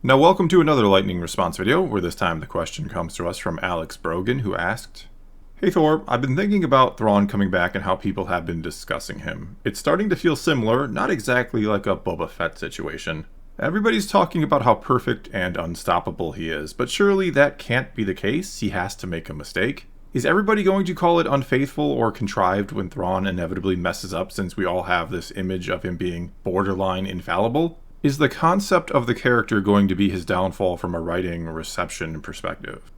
Now welcome to another lightning response video, where this time the question comes to us from Alex Brogan, who asked, "Hey Thor, I've been thinking about Thrawn coming back and how people have been discussing him. It's starting to feel similar, not exactly like a Boba Fett situation. Everybody's talking about how perfect and unstoppable he is, but surely that can't be the case. He has to make a mistake. Is everybody going to call it unfaithful or contrived when Thrawn inevitably messes up, since we all have this image of him being borderline infallible? Is the concept of the character going to be his downfall from a writing reception perspective?"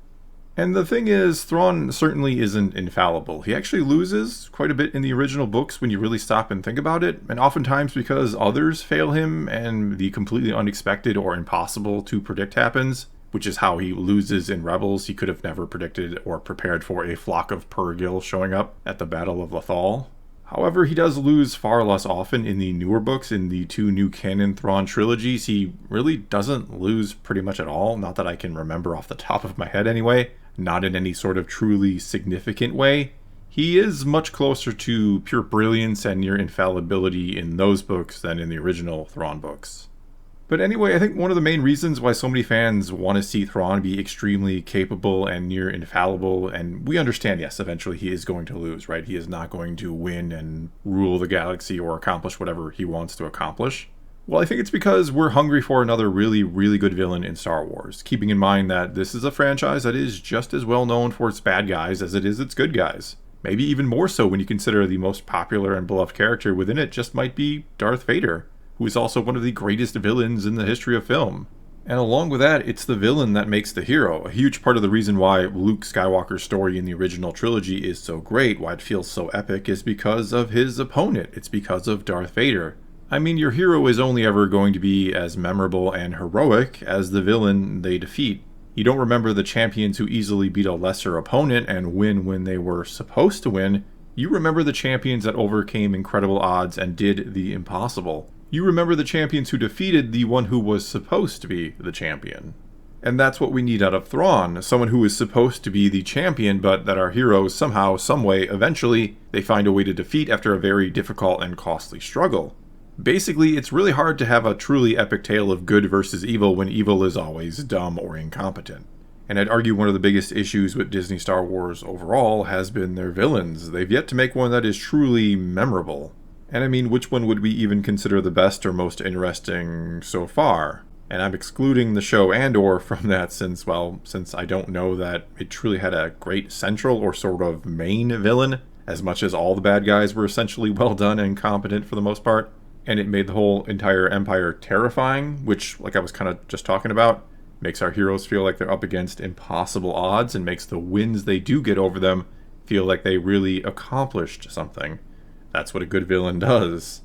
And the thing is, Thrawn certainly isn't infallible. He actually loses quite a bit in the original books when you really stop and think about it, and oftentimes because others fail him and the completely unexpected or impossible to predict happens, which is how he loses in Rebels. He could have never predicted or prepared for a flock of Purrgil showing up at the Battle of Lothal. However, he does lose far less often in the newer books. In the two new Canon Thrawn trilogies, he really doesn't lose pretty much at all. Not that I can remember off the top of my head anyway. Not in any sort of truly significant way. He is much closer to pure brilliance and near infallibility in those books than in the original Thrawn books. But anyway, I think one of the main reasons why so many fans want to see Thrawn be extremely capable and near infallible, and we understand, yes, eventually he is going to lose, right? He is not going to win and rule the galaxy or accomplish whatever he wants to accomplish. Well, I think it's because we're hungry for another really, really good villain in Star Wars, keeping in mind that this is a franchise that is just as well known for its bad guys as it is its good guys. Maybe even more so when you consider the most popular and beloved character within it just might be Darth Vader, who is also one of the greatest villains in the history of film. And along with that, it's the villain that makes the hero. A huge part of the reason why Luke Skywalker's story in the original trilogy is so great, why it feels so epic, is because of his opponent. It's because of Darth Vader. I mean, your hero is only ever going to be as memorable and heroic as the villain they defeat. You don't remember the champions who easily beat a lesser opponent and win when they were supposed to win. You remember the champions that overcame incredible odds and did the impossible. You remember the champions who defeated the one who was supposed to be the champion. And that's what we need out of Thrawn, someone who is supposed to be the champion, but that our heroes somehow, someway, eventually, they find a way to defeat after a very difficult and costly struggle. Basically, it's really hard to have a truly epic tale of good versus evil when evil is always dumb or incompetent. And I'd argue one of the biggest issues with Disney Star Wars overall has been their villains. They've yet to make one that is truly memorable. And I mean, which one would we even consider the best or most interesting so far? And I'm excluding the show Andor from that since I don't know that it truly had a great central or sort of main villain, as much as all the bad guys were essentially well done and competent for the most part. And it made the whole entire empire terrifying, which, like I was kind of just talking about, makes our heroes feel like they're up against impossible odds and makes the wins they do get over them feel like they really accomplished something. That's what a good villain does.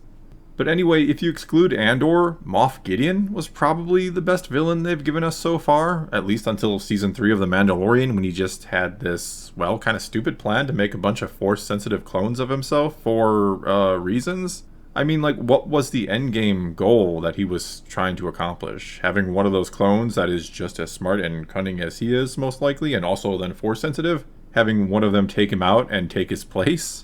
But anyway, if you exclude Andor, Moff Gideon was probably the best villain they've given us so far, at least until Season 3 of The Mandalorian, when he just had this, kind of stupid plan to make a bunch of Force-sensitive clones of himself for reasons. I mean, what was the endgame goal that he was trying to accomplish? Having one of those clones that is just as smart and cunning as he is, most likely, and also then Force-sensitive? Having one of them take him out and take his place?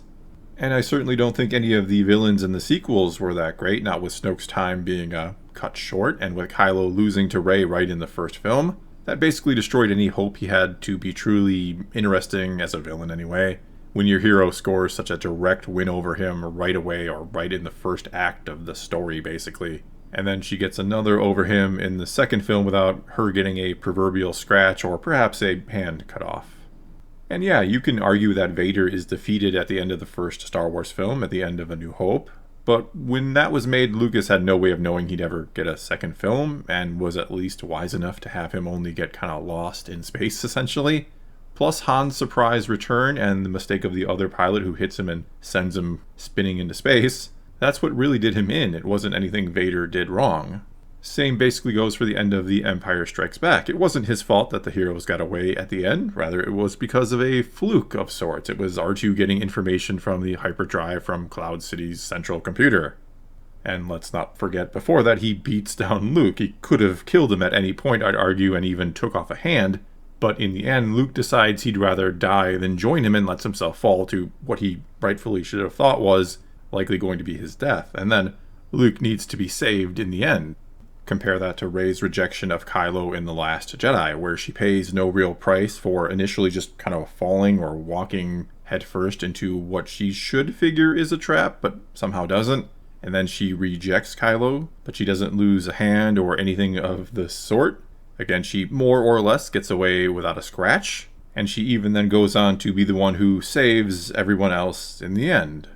And I certainly don't think any of the villains in the sequels were that great, not with Snoke's time being cut short, and with Kylo losing to Rey right in the first film. That basically destroyed any hope he had to be truly interesting as a villain anyway, when your hero scores such a direct win over him right away, or right in the first act of the story, basically. And then she gets another over him in the second film without her getting a proverbial scratch or perhaps a hand cut off. And yeah, you can argue that Vader is defeated at the end of the first Star Wars film, at the end of A New Hope, but when that was made, Lucas had no way of knowing he'd ever get a second film, and was at least wise enough to have him only get kind of lost in space, essentially. Plus Han's surprise return and the mistake of the other pilot who hits him and sends him spinning into space, that's what really did him in. It wasn't anything Vader did wrong. Same basically goes for the end of The Empire Strikes Back. It wasn't his fault that the heroes got away at the end. Rather, it was because of a fluke of sorts. It was R2 getting information from the hyperdrive from Cloud City's central computer. And let's not forget, before that, he beats down Luke. He could have killed him at any point, I'd argue, and even took off a hand. But in the end, Luke decides he'd rather die than join him and lets himself fall to what he rightfully should have thought was likely going to be his death. And then Luke needs to be saved in the end. Compare that to Rey's rejection of Kylo in The Last Jedi, where she pays no real price for initially just kind of falling or walking headfirst into what she should figure is a trap, but somehow doesn't. And then she rejects Kylo, but she doesn't lose a hand or anything of the sort. Again, she more or less gets away without a scratch, and she even then goes on to be the one who saves everyone else in the end.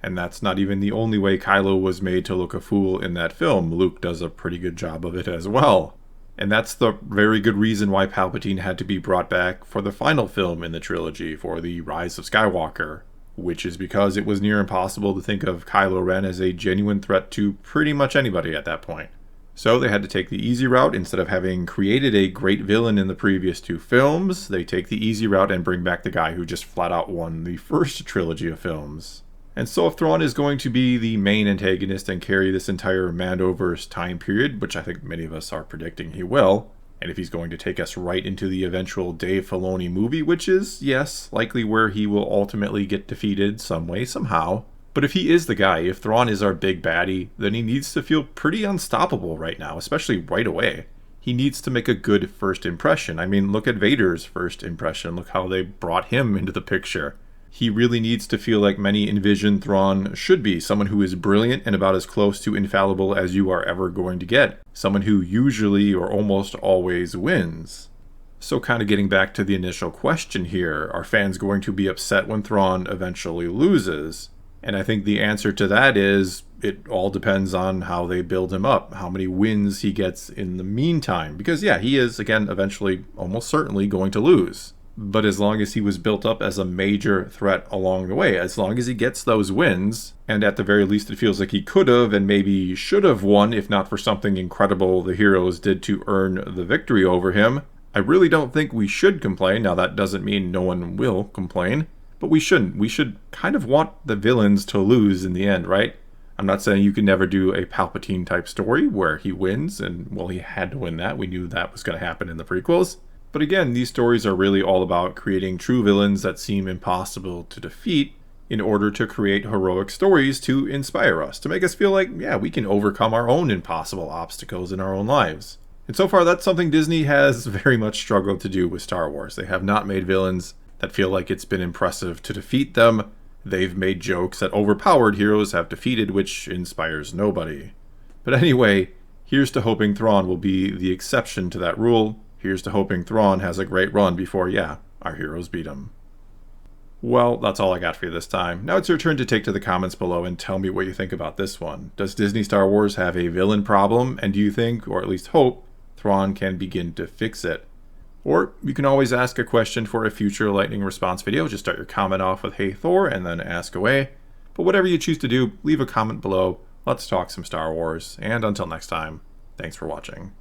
And that's not even the only way Kylo was made to look a fool in that film. Luke does a pretty good job of it as well. And that's the very good reason why Palpatine had to be brought back for the final film in the trilogy, for the Rise of Skywalker, which is because it was near impossible to think of Kylo Ren as a genuine threat to pretty much anybody at that point. So they had to take the easy route. Instead of having created a great villain in the previous 2 films, they take the easy route and bring back the guy who just flat out won the first trilogy of films. And so if Thrawn is going to be the main antagonist and carry this entire Mandoverse time period, which I think many of us are predicting he will, and if he's going to take us right into the eventual Dave Filoni movie, which is, yes, likely where he will ultimately get defeated some way, somehow. But if he is the guy, if Thrawn is our big baddie, then he needs to feel pretty unstoppable right now, especially right away. He needs to make a good first impression. I mean, look at Vader's first impression. Look how they brought him into the picture. He really needs to feel like many envision Thrawn should be, someone who is brilliant and about as close to infallible as you are ever going to get. Someone who usually or almost always wins. So kind of getting back to the initial question here, are fans going to be upset when Thrawn eventually loses? And I think the answer to that is, it all depends on how they build him up, how many wins he gets in the meantime. Because yeah, he is, again, eventually, almost certainly going to lose. But as long as he was built up as a major threat along the way, as long as he gets those wins, and at the very least it feels like he could have and maybe should have won if not for something incredible the heroes did to earn the victory over him, I really don't think we should complain. Now that doesn't mean no one will complain, but we shouldn't. We should kind of want the villains to lose in the end, right? I'm not saying you can never do a Palpatine type story where he wins, and well, he had to win that. We knew that was going to happen in the prequels. But again, these stories are really all about creating true villains that seem impossible to defeat in order to create heroic stories to inspire us, to make us feel like, yeah, we can overcome our own impossible obstacles in our own lives. And so far, that's something Disney has very much struggled to do with Star Wars. They have not made villains that feel like it's been impressive to defeat them. They've made jokes that overpowered heroes have defeated, which inspires nobody. But anyway, here's to hoping Thrawn will be the exception to that rule. Here's to hoping Thrawn has a great run before, yeah, our heroes beat him. Well, that's all I got for you this time. Now it's your turn to take to the comments below and tell me what you think about this one. Does Disney Star Wars have a villain problem, and do you think, or at least hope, Thrawn can begin to fix it? Or you can always ask a question for a future lightning response video. Just start your comment off with "Hey Thor" and then ask away. But whatever you choose to do, leave a comment below. Let's talk some Star Wars, and until next time, thanks for watching.